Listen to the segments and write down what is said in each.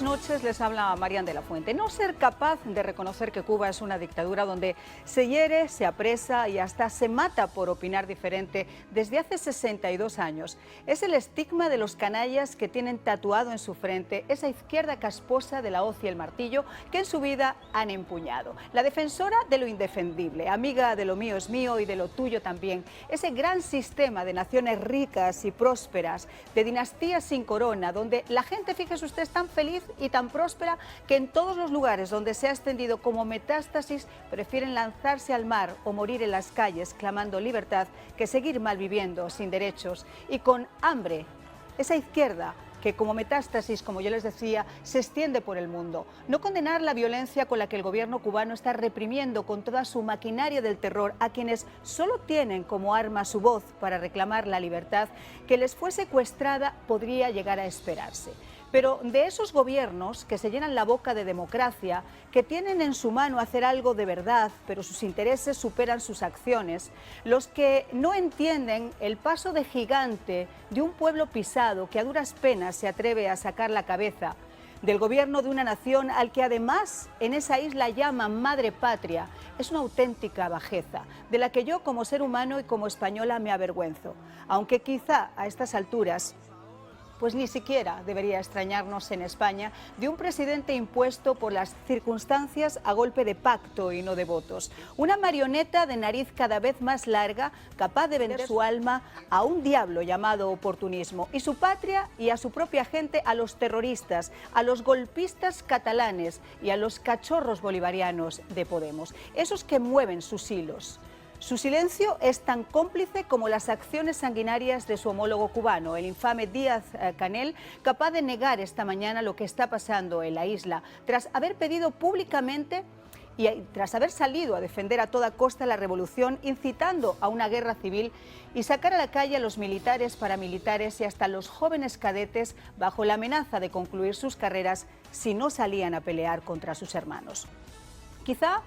Buenas noches, les habla Marian de la Fuente. No ser capaz de reconocer que Cuba es una dictadura donde se hiere, se apresa y hasta se mata por opinar diferente desde hace 62 años. Es el estigma de los canallas que tienen tatuado en su frente esa izquierda casposa de la hoz y el martillo que en su vida han empuñado. La defensora de lo indefendible, amiga de lo mío es mío y de lo tuyo también. Ese gran sistema de naciones ricas y prósperas, de dinastías sin corona, donde la gente, fíjese usted, es tan feliz y tan próspera que en todos los lugares donde se ha extendido como metástasis prefieren lanzarse al mar o morir en las calles clamando libertad que seguir malviviendo sin derechos y con hambre. Esa izquierda que como metástasis, como yo les decía, se extiende por el mundo. No condenar la violencia con la que el gobierno cubano está reprimiendo con toda su maquinaria del terror a quienes solo tienen como arma su voz para reclamar la libertad que les fue secuestrada podría llegar a esperarse. Pero de esos gobiernos que se llenan la boca de democracia, que tienen en su mano hacer algo de verdad, pero sus intereses superan sus acciones, los que no entienden el paso de gigante de un pueblo pisado que a duras penas se atreve a sacar la cabeza, del gobierno de una nación al que además en esa isla llaman madre patria, es una auténtica bajeza, de la que yo como ser humano y como española me avergüenzo, aunque quizá a estas alturas pues ni siquiera debería extrañarnos en España de un presidente impuesto por las circunstancias a golpe de pacto y no de votos. Una marioneta de nariz cada vez más larga, capaz de vender su alma a un diablo llamado oportunismo y su patria y a su propia gente a los terroristas, a los golpistas catalanes y a los cachorros bolivarianos de Podemos, esos que mueven sus hilos. Su silencio es tan cómplice como las acciones sanguinarias de su homólogo cubano, el infame Díaz-Canel, capaz de negar esta mañana lo que está pasando en la isla, tras haber pedido públicamente y tras haber salido a defender a toda costa la revolución, incitando a una guerra civil y sacar a la calle a los militares, paramilitares y hasta los jóvenes cadetes bajo la amenaza de concluir sus carreras si no salían a pelear contra sus hermanos. Quizá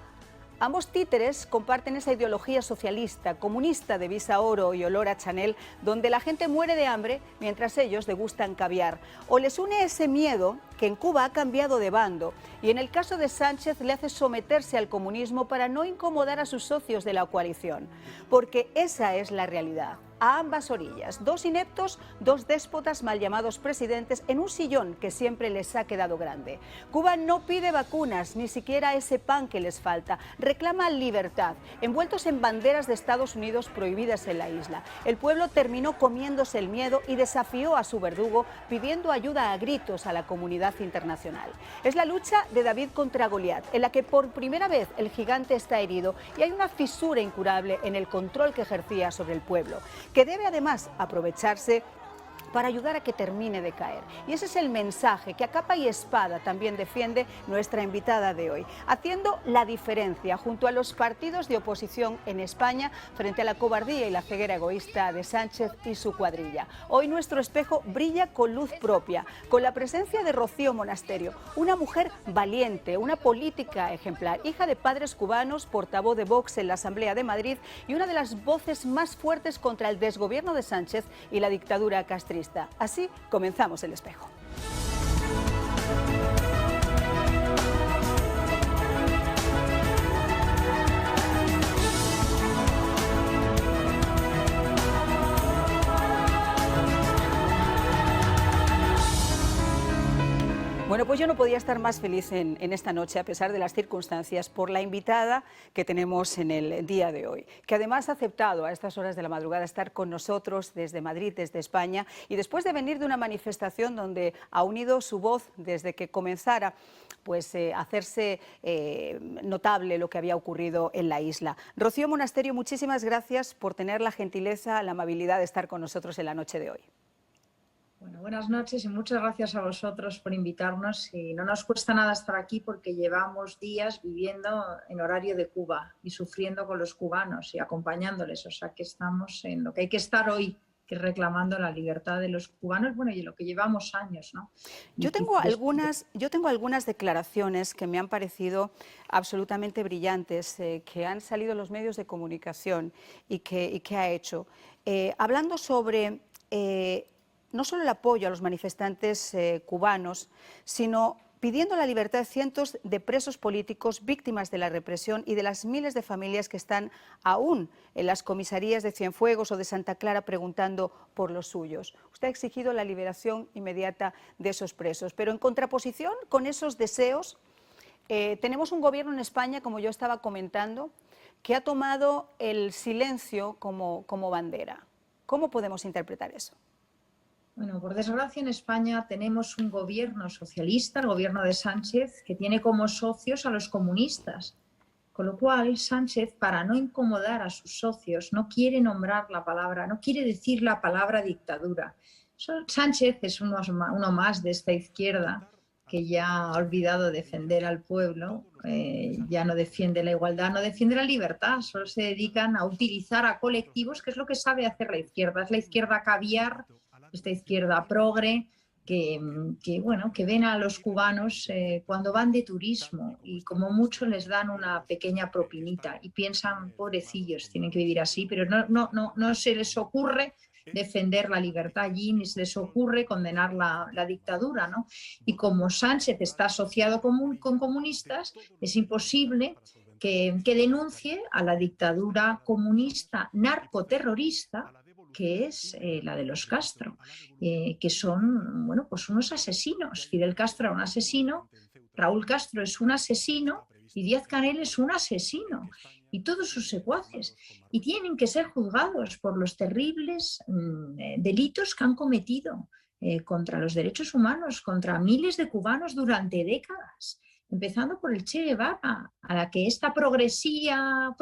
ambos títeres comparten esa ideología socialista, comunista de visa oro y olor a Chanel, donde la gente muere de hambre mientras ellos degustan caviar. O les une ese miedo que en Cuba ha cambiado de bando y en el caso de Sánchez le hace someterse al comunismo para no incomodar a sus socios de la coalición. Porque esa es la realidad. A ambas orillas, dos ineptos, dos déspotas mal llamados presidentes en un sillón que siempre les ha quedado grande. Cuba no pide vacunas, ni siquiera ese pan que les falta. Reclama libertad, envueltos en banderas de Estados Unidos prohibidas en la isla. El pueblo terminó comiéndose el miedo y desafió a su verdugo pidiendo ayuda a gritos a la comunidad internacional. Es la lucha de David contra Goliat, en la que por primera vez el gigante está herido y hay una fisura incurable en el control que ejercía sobre el pueblo, que debe además aprovecharse para ayudar a que termine de caer. Y ese es el mensaje que a capa y espada también defiende nuestra invitada de hoy, haciendo la diferencia junto a los partidos de oposición en España frente a la cobardía y la ceguera egoísta de Sánchez y su cuadrilla. Hoy nuestro espejo brilla con luz propia, con la presencia de Rocío Monasterio, una mujer valiente, una política ejemplar, hija de padres cubanos, portavoz de Vox en la Asamblea de Madrid y una de las voces más fuertes contra el desgobierno de Sánchez y la dictadura castrista. Así comenzamos El Espejo. Bueno, pues yo no podía estar más feliz en esta noche, a pesar de las circunstancias, por la invitada que tenemos en el día de hoy, que además ha aceptado a estas horas de la madrugada estar con nosotros desde Madrid, desde España, y después de venir de una manifestación donde ha unido su voz desde que comenzara pues, a hacerse notable lo que había ocurrido en la isla. Rocío Monasterio, muchísimas gracias por tener la gentileza, la amabilidad de estar con nosotros en la noche de hoy. Bueno, buenas noches y muchas gracias a vosotros por invitarnos. Y no nos cuesta nada estar aquí porque llevamos días viviendo en horario de Cuba y sufriendo con los cubanos y acompañándoles. O sea que estamos en lo que hay que estar hoy, que es reclamando la libertad de los cubanos, bueno, y lo que llevamos años, ¿no? Yo tengo algunas declaraciones que me han parecido absolutamente brillantes, que han salido en los medios de comunicación y que ha hecho, hablando sobre no solo el apoyo a los manifestantes cubanos, sino pidiendo la libertad de cientos de presos políticos víctimas de la represión y de las miles de familias que están aún en las comisarías de Cienfuegos o de Santa Clara preguntando por los suyos. Usted ha exigido la liberación inmediata de esos presos, pero en contraposición con esos deseos, tenemos un gobierno en España, como yo estaba comentando, que ha tomado el silencio como bandera. ¿Cómo podemos interpretar eso? Bueno, por desgracia en España tenemos un gobierno socialista, el gobierno de Sánchez, que tiene como socios a los comunistas. Con lo cual, Sánchez, para no incomodar a sus socios, no quiere nombrar la palabra, no quiere decir la palabra dictadura. Sánchez es uno más de esta izquierda que ya ha olvidado defender al pueblo, ya no defiende la igualdad, no defiende la libertad, solo se dedican a utilizar a colectivos, que es lo que sabe hacer la izquierda. Es la izquierda caviar, esta izquierda progre, bueno, que ven a los cubanos cuando van de turismo y como mucho les dan una pequeña propinita y piensan, pobrecillos, tienen que vivir así, pero no se les ocurre defender la libertad allí, ni se les ocurre condenar la dictadura, ¿no? Y como Sánchez está asociado con comunistas, es imposible que denuncie a la dictadura comunista narcoterrorista que es la de los Castro, que son, bueno, pues unos asesinos. Fidel Castro era un asesino, Raúl Castro es un asesino y Díaz-Canel es un asesino y todos sus secuaces. Y tienen que ser juzgados por los terribles delitos que han cometido contra los derechos humanos, contra miles de cubanos durante décadas. Empezando por el Che Guevara, a la que esta progresía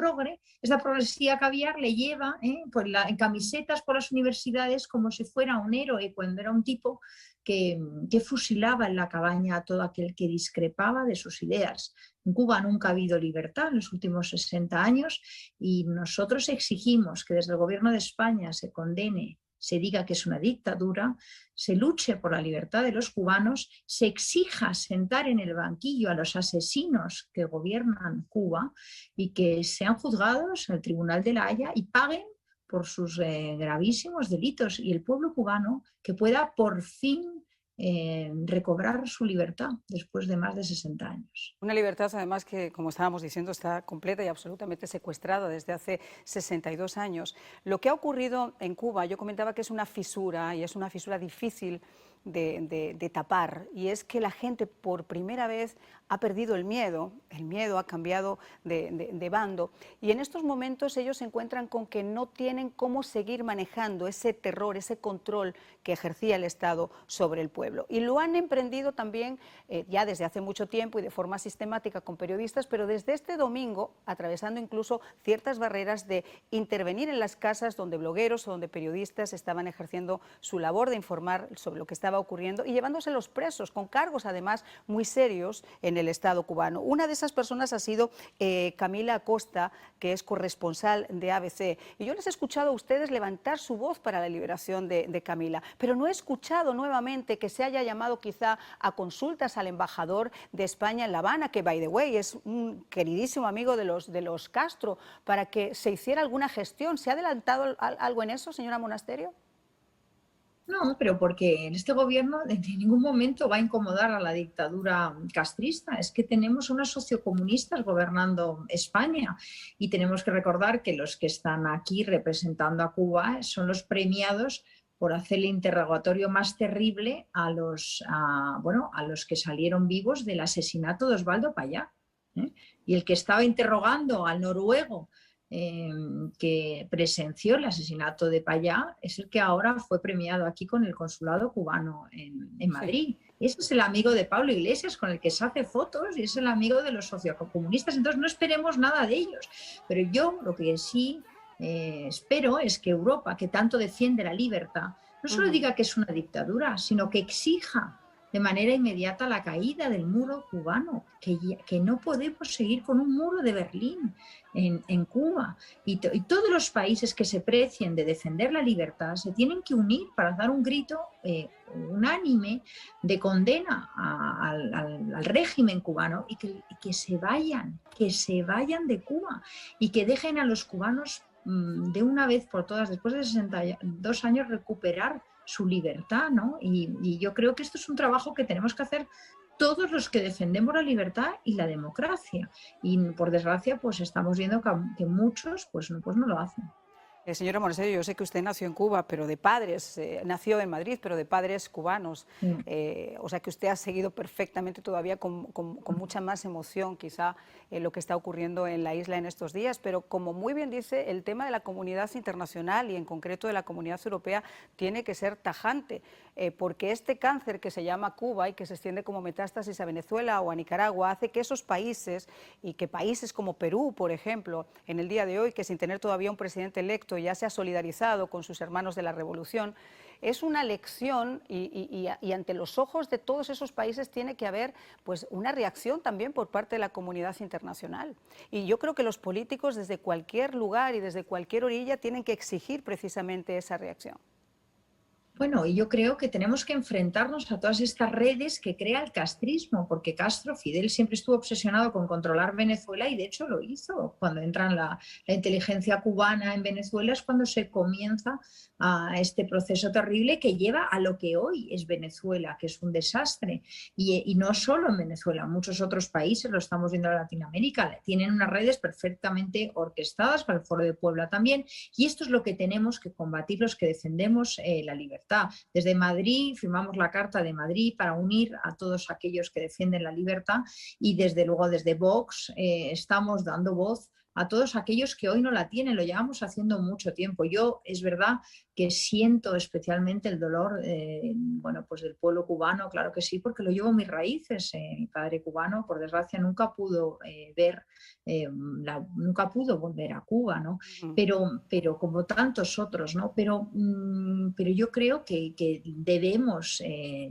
caviar le lleva en camisetas por las universidades como si fuera un héroe, cuando era un tipo que fusilaba en la cabaña a todo aquel que discrepaba de sus ideas. En Cuba nunca ha habido libertad en los últimos 60 años y nosotros exigimos que desde el gobierno de España se condene, se diga que es una dictadura, se luche por la libertad de los cubanos, se exija sentar en el banquillo a los asesinos que gobiernan Cuba y que sean juzgados en el Tribunal de la Haya y paguen por sus gravísimos delitos, y el pueblo cubano que pueda por fin recobrar su libertad después de más de 60 años. Una libertad, además, que, como estábamos diciendo, está completa y absolutamente secuestrada desde hace 62 años. Lo que ha ocurrido en Cuba, yo comentaba que es una fisura, y es una fisura difícil de tapar, y es que la gente por primera vez ha perdido el miedo ha cambiado de bando, y en estos momentos ellos se encuentran con que no tienen cómo seguir manejando ese terror, ese control que ejercía el Estado sobre el pueblo. Y lo han emprendido también ya desde hace mucho tiempo y de forma sistemática con periodistas, pero desde este domingo, atravesando incluso ciertas barreras de intervenir en las casas donde blogueros o donde periodistas estaban ejerciendo su labor de informar sobre lo que estaba ocurriendo y llevándoselos presos, con cargos además muy serios en el Estado cubano. Una de esas personas ha sido Camila Acosta, que es corresponsal de ABC. Y yo les he escuchado a ustedes levantar su voz para la liberación de Camila, pero no he escuchado nuevamente que se haya llamado quizá a consultas al embajador de España en La Habana, que, by the way, es un queridísimo amigo de los Castro, para que se hiciera alguna gestión. ¿Se ha adelantado algo en eso, señora Monasterio? No, pero porque en este gobierno en ningún momento va a incomodar a la dictadura castrista. Es que tenemos unos sociocomunistas gobernando España y tenemos que recordar que los que están aquí representando a Cuba son los premiados por hacer el interrogatorio más terrible a los que salieron vivos del asesinato de Osvaldo Payá. Y el que estaba interrogando al noruego que presenció el asesinato de Payá es el que ahora fue premiado aquí con el consulado cubano en Madrid. Sí. Ese es el amigo de Pablo Iglesias con el que se hace fotos y es el amigo de los sociocomunistas. Entonces no esperemos nada de ellos. Pero yo lo que sí espero es que Europa, que tanto defiende la libertad, no solo diga que es una dictadura, sino que exija de manera inmediata la caída del muro cubano, que no podemos seguir con un muro de Berlín en Cuba. Y todos los países que se precien de defender la libertad se tienen que unir para dar un grito unánime de condena al régimen cubano y que se vayan de Cuba y que dejen a los cubanos de una vez por todas, después de 62 años, recuperar su libertad, ¿no? Y yo creo que esto es un trabajo que tenemos que hacer todos los que defendemos la libertad y la democracia. Y por desgracia, pues estamos viendo que muchos pues no lo hacen. Señora Monasterio, yo sé que usted nació en Cuba, pero de padres, nació en Madrid, pero de padres cubanos. O sea que usted ha seguido perfectamente todavía con mucha más emoción quizá lo que está ocurriendo en la isla en estos días, pero como muy bien dice, el tema de la comunidad internacional y en concreto de la comunidad europea tiene que ser tajante, porque este cáncer que se llama Cuba y que se extiende como metástasis a Venezuela o a Nicaragua hace que esos países y que países como Perú, por ejemplo, en el día de hoy, que sin tener todavía un presidente electo ya se ha solidarizado con sus hermanos de la revolución, es una lección y ante los ojos de todos esos países tiene que haber pues una reacción también por parte de la comunidad internacional. Y yo creo que los políticos desde cualquier lugar y desde cualquier orilla tienen que exigir precisamente esa reacción. Bueno, y yo creo que tenemos que enfrentarnos a todas estas redes que crea el castrismo, porque Fidel siempre estuvo obsesionado con controlar Venezuela y de hecho lo hizo. Cuando entra la inteligencia cubana en Venezuela es cuando se comienza a este proceso terrible que lleva a lo que hoy es Venezuela, que es un desastre. Y no solo en Venezuela, muchos otros países, lo estamos viendo en Latinoamérica, tienen unas redes perfectamente orquestadas, para el Foro de Puebla también, y esto es lo que tenemos que combatir los que defendemos la libertad. Desde Madrid firmamos la Carta de Madrid para unir a todos aquellos que defienden la libertad y desde luego desde Vox estamos dando voz a todos aquellos que hoy no la tienen, lo llevamos haciendo mucho tiempo. Yo es verdad que siento especialmente el dolor bueno, pues del pueblo cubano, claro que sí, porque lo llevo en mis raíces. Mi padre cubano, por desgracia, nunca pudo nunca pudo volver a Cuba, ¿no? Pero como tantos otros, ¿no? Pero yo creo que debemos,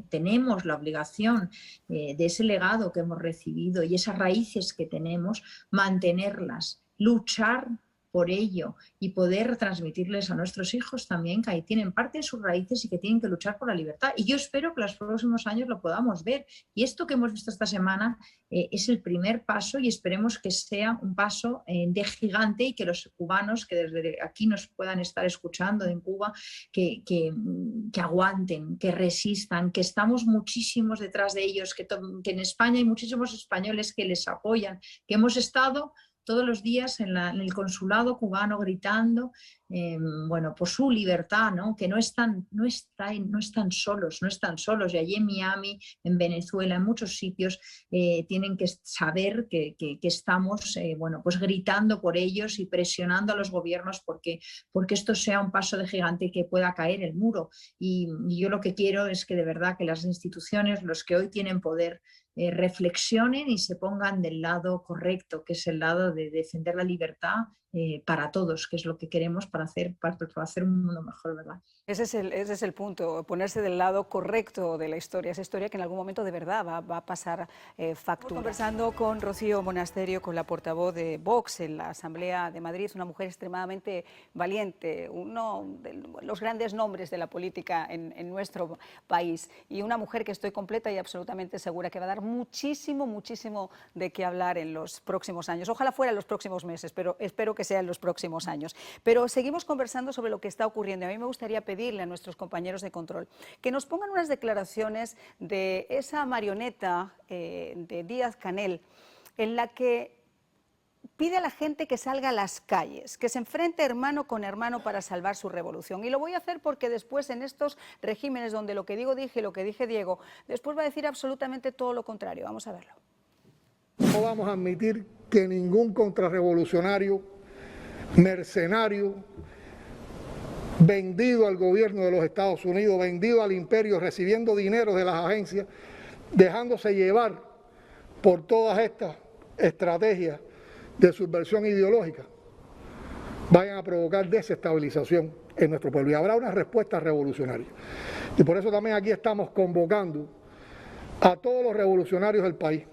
tenemos la obligación de ese legado que hemos recibido y esas raíces que tenemos, mantenerlas, luchar por ello y poder transmitirles a nuestros hijos también que ahí tienen parte de sus raíces y que tienen que luchar por la libertad. Y yo espero que en los próximos años lo podamos ver. Y esto que hemos visto esta semana es el primer paso y esperemos que sea un paso de gigante y que los cubanos que desde aquí nos puedan estar escuchando en Cuba, que aguanten, que resistan, que estamos muchísimos detrás de ellos, que en España hay muchísimos españoles que les apoyan, que hemos estado todos los días en el consulado cubano gritando bueno, por su libertad, ¿no? Que no están solos. Y allí en Miami, en Venezuela, en muchos sitios tienen que saber que estamos bueno, pues gritando por ellos y presionando a los gobiernos porque esto sea un paso de gigante y que pueda caer el muro. Y yo lo que quiero es que de verdad que las instituciones, los que hoy tienen poder, reflexionen y se pongan del lado correcto, que es el lado de defender la libertad para todos, que es lo que queremos para hacer un mundo mejor, ¿verdad? Ese es el punto, ponerse del lado correcto de la historia, esa historia que en algún momento de verdad va a pasar factura. Estamos conversando con Rocío Monasterio, con la portavoz de Vox en la Asamblea de Madrid, una mujer extremadamente valiente, uno de los grandes nombres de la política en nuestro país y una mujer que estoy completa y absolutamente segura que va a dar muchísimo de qué hablar en los próximos años. Ojalá fuera en los próximos meses, pero espero que sea en los próximos años. Pero seguimos conversando sobre lo que está ocurriendo. A mí me gustaría pedirle a nuestros compañeros de control que nos pongan unas declaraciones de esa marioneta de Díaz-Canel en la que pide a la gente que salga a las calles, que se enfrente hermano con hermano para salvar su revolución. Y lo voy a hacer porque después en estos regímenes donde lo que digo dije y lo que dije Diego, después va a decir absolutamente todo lo contrario. Vamos a verlo. No vamos a admitir que ningún contrarrevolucionario, mercenario, vendido al gobierno de los Estados Unidos, vendido al imperio, recibiendo dinero de las agencias, dejándose llevar por todas estas estrategias de subversión ideológica, vayan a provocar desestabilización en nuestro pueblo. Y habrá una respuesta revolucionaria. Y por eso también aquí estamos convocando a todos los revolucionarios del país,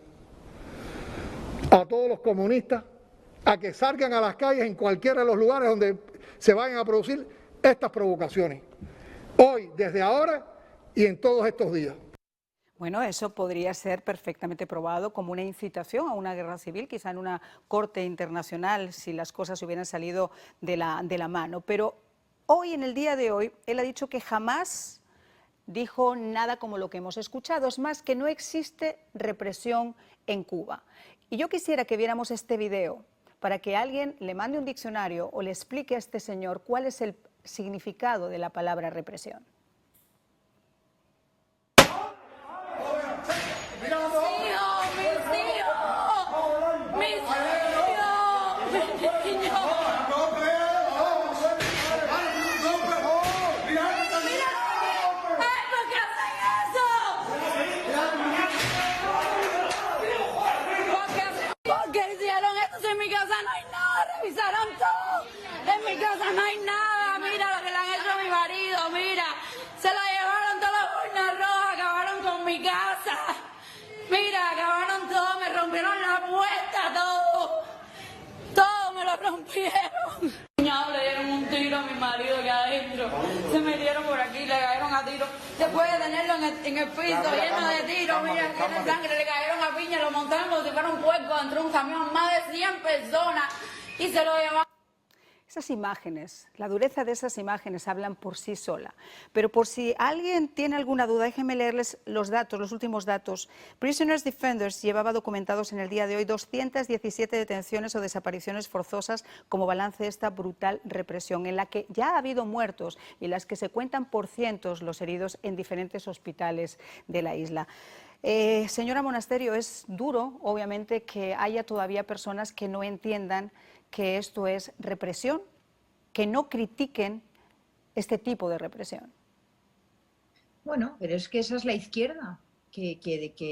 a todos los comunistas, a que salgan a las calles en cualquiera de los lugares donde se vayan a producir estas provocaciones, hoy, desde ahora y en todos estos días. Bueno, eso podría ser perfectamente probado como una incitación a una guerra civil, quizá en una corte internacional, si las cosas hubieran salido de la mano. Pero hoy, en el día de hoy, él ha dicho que jamás dijo nada como lo que hemos escuchado. Es más, que no existe represión en Cuba. Y yo quisiera que viéramos este video para que alguien le mande un diccionario o le explique a este señor cuál es el significado de la palabra represión. Revisaron todo. En mi casa no hay nada. Mira lo que le han hecho a mi marido. Mira, se lo llevaron todas las urnas rojas. Acabaron con mi casa. Mira, acabaron todo. Me rompieron la puerta, todo. Todo me lo rompieron. Le dieron un tiro a mi marido que adentro. Se metieron por aquí, le cayeron a tiro. Después de tenerlo en el piso lleno de tiros, mira, tiene sangre, le cayeron a piña, lo montaron como si fuera un puerco dentro de un camión, más de 100 personas. Y se lo llevaron. Esas imágenes, la dureza de esas imágenes hablan por sí sola. Pero por si alguien tiene alguna duda, déjenme leerles los datos, los últimos datos. Prisoners Defenders llevaba documentados en el día de hoy 217 detenciones o desapariciones forzosas como balance de esta brutal represión, en la que ya ha habido muertos y en las que se cuentan por cientos los heridos en diferentes hospitales de la isla. Señora Monasterio, es duro, obviamente, que haya todavía personas que no entiendan que esto es represión, que no critiquen este tipo de represión. Bueno, pero es que esa es la izquierda, que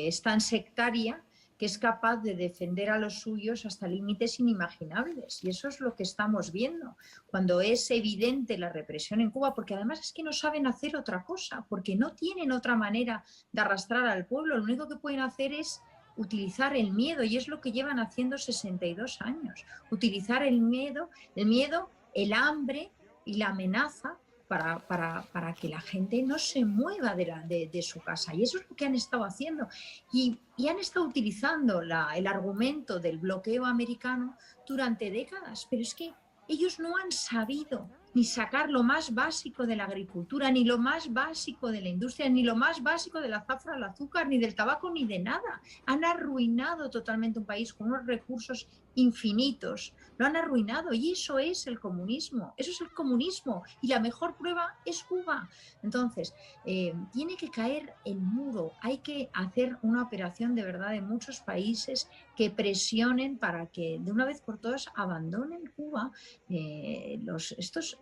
es tan sectaria que es capaz de defender a los suyos hasta límites inimaginables. Y eso es lo que estamos viendo, cuando es evidente la represión en Cuba, porque además es que no saben hacer otra cosa, porque no tienen otra manera de arrastrar al pueblo. Lo único que pueden hacer es utilizar el miedo, y es lo que llevan haciendo 62 años. Utilizar el miedo, el hambre y la amenaza para que la gente no se mueva de su casa. Y eso es lo que han estado haciendo. Y han estado utilizando el argumento del bloqueo americano durante décadas. Pero es que ellos no han sabido ni sacar lo más básico de la agricultura, ni lo más básico de la industria, ni lo más básico del azafra, el azúcar, ni del tabaco, ni de nada. Han arruinado totalmente un país con unos recursos infinitos. Lo han arruinado, y eso es el comunismo. Eso es el comunismo, y la mejor prueba es Cuba. Entonces, tiene que caer el muro. Hay que hacer una operación de verdad en muchos países que presionen para que de una vez por todas abandonen Cuba estos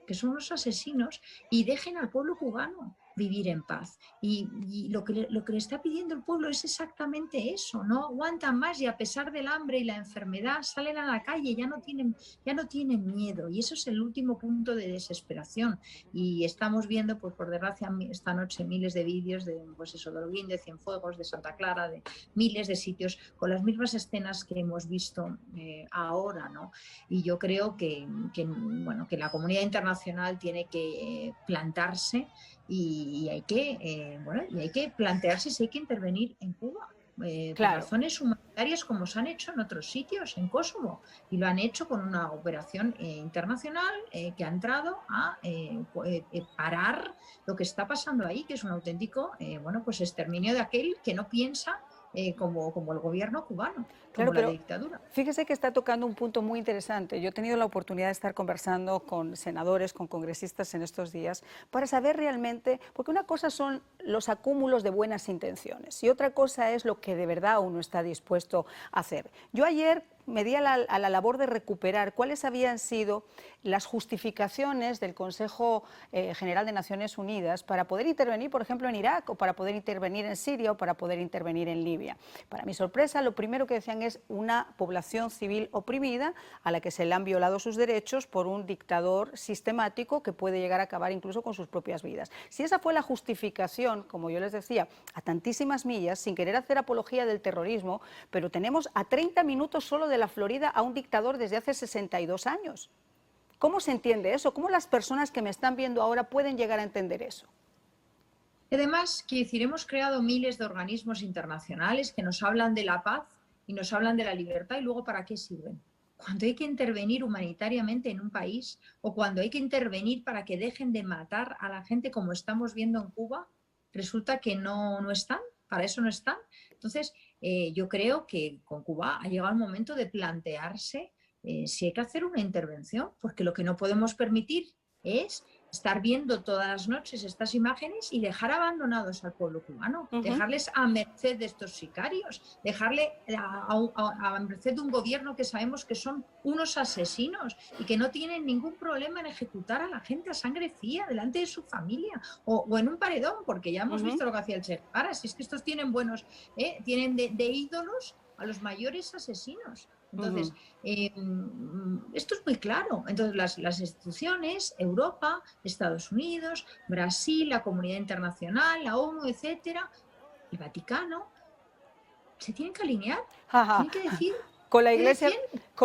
que son los asesinos, y dejen al pueblo cubano vivir en paz. Y lo que le está pidiendo el pueblo es exactamente eso. No aguantan más, y a pesar del hambre y la enfermedad salen a la calle, ya no tienen miedo, y eso es el último punto de desesperación. Y estamos viendo, pues por desgracia, esta noche miles de vídeos de, pues eso, de Holguín, de Cienfuegos, de Santa Clara, de miles de sitios con las mismas escenas que hemos visto ahora, ¿no? Y yo creo que la comunidad internacional tiene que plantarse, y hay que plantearse si hay que intervenir en Cuba. Por razones humanitarias, como se han hecho en otros sitios, en Kosovo, y lo han hecho con una operación internacional que ha entrado a parar lo que está pasando ahí, que es un auténtico exterminio de aquel que no piensa como el gobierno cubano, como la dictadura. Fíjese que está tocando un punto muy interesante. Yo he tenido la oportunidad de estar conversando con senadores, con congresistas en estos días, para saber realmente, porque una cosa son los acúmulos de buenas intenciones y otra cosa es lo que de verdad uno está dispuesto a hacer. Yo ayer me di a la labor de recuperar cuáles habían sido las justificaciones del Consejo General de Naciones Unidas para poder intervenir, por ejemplo, en Irak, o para poder intervenir en Siria, o para poder intervenir en Libia. Para mi sorpresa, lo primero que decían es una población civil oprimida a la que se le han violado sus derechos por un dictador sistemático que puede llegar a acabar incluso con sus propias vidas. Si esa fue la justificación, como yo les decía, a tantísimas millas, sin querer hacer apología del terrorismo, pero tenemos a 30 minutos solo de la Florida a un dictador desde hace 62 años. ¿Cómo se entiende eso? ¿Cómo las personas que me están viendo ahora pueden llegar a entender eso? Además, hemos creado miles de organismos internacionales que nos hablan de la paz y nos hablan de la libertad, y luego ¿para qué sirven? Cuando hay que intervenir humanitariamente en un país, o cuando hay que intervenir para que dejen de matar a la gente, como estamos viendo en Cuba, resulta que no están, para eso no están. Entonces, yo creo que con Cuba ha llegado el momento de plantearse si hay que hacer una intervención, porque lo que no podemos permitir es estar viendo todas las noches estas imágenes y dejar abandonados al pueblo cubano, dejarles a merced de estos sicarios, dejarle a merced de un gobierno que sabemos que son unos asesinos y que no tienen ningún problema en ejecutar a la gente a sangre fría delante de su familia o en un paredón, porque ya hemos visto lo que hacía el Che Guevara. Si es que estos tienen tienen de ídolos a los mayores asesinos. Entonces, esto es muy claro. Entonces, las instituciones, Europa, Estados Unidos, Brasil, la comunidad internacional, la ONU, etcétera, el Vaticano, se tienen que alinear, tienen que decir... Con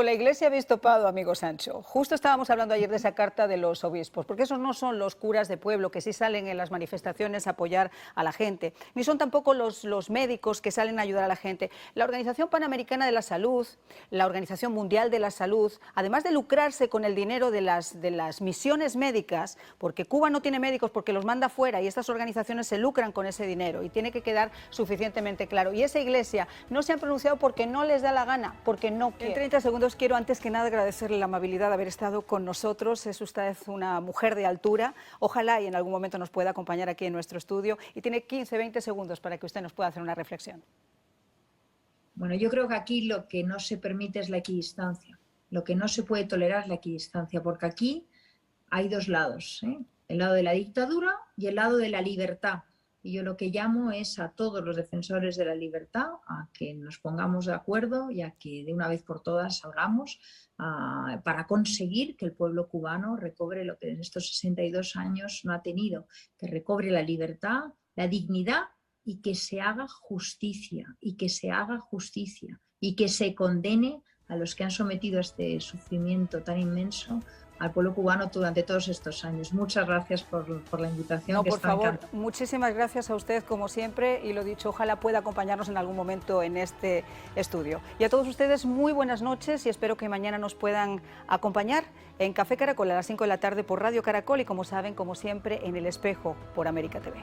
la iglesia habéis topado, amigo Sancho. Justo estábamos hablando ayer de esa carta de los obispos, porque esos no son los curas de pueblo que sí salen en las manifestaciones a apoyar a la gente, ni son tampoco los médicos que salen a ayudar a la gente. La Organización Panamericana de la Salud, la Organización Mundial de la Salud, además de lucrarse con el dinero de las misiones médicas, porque Cuba no tiene médicos porque los manda fuera y estas organizaciones se lucran con ese dinero y tiene que quedar suficientemente claro. Y esa iglesia no se ha pronunciado porque no les da la gana, porque no quiere. En 30 segundos quiero antes que nada agradecerle la amabilidad de haber estado con nosotros. Es usted una mujer de altura. Ojalá y en algún momento nos pueda acompañar aquí en nuestro estudio y tiene 15-20 segundos para que usted nos pueda hacer una reflexión. Bueno, yo creo que aquí lo que no se permite es la equidistancia. Lo que no se puede tolerar es la equidistancia, porque aquí hay dos lados, ¿eh? El lado de la dictadura y el lado de la libertad. Y yo lo que llamo es a todos los defensores de la libertad a que nos pongamos de acuerdo y a que de una vez por todas salgamos para conseguir que el pueblo cubano recobre lo que en estos 62 años no ha tenido, que recobre la libertad, la dignidad y que se haga justicia, y que se haga justicia, y que se condene a los que han sometido a este sufrimiento tan inmenso al pueblo cubano durante todos estos años. Muchas gracias por la invitación. No, por favor, muchísimas gracias a usted como siempre y lo dicho, ojalá pueda acompañarnos en algún momento en este estudio. Y a todos ustedes muy buenas noches y espero que mañana nos puedan acompañar en Café Caracol a las 5 de la tarde por Radio Caracol y como saben, como siempre, en El Espejo por América TV.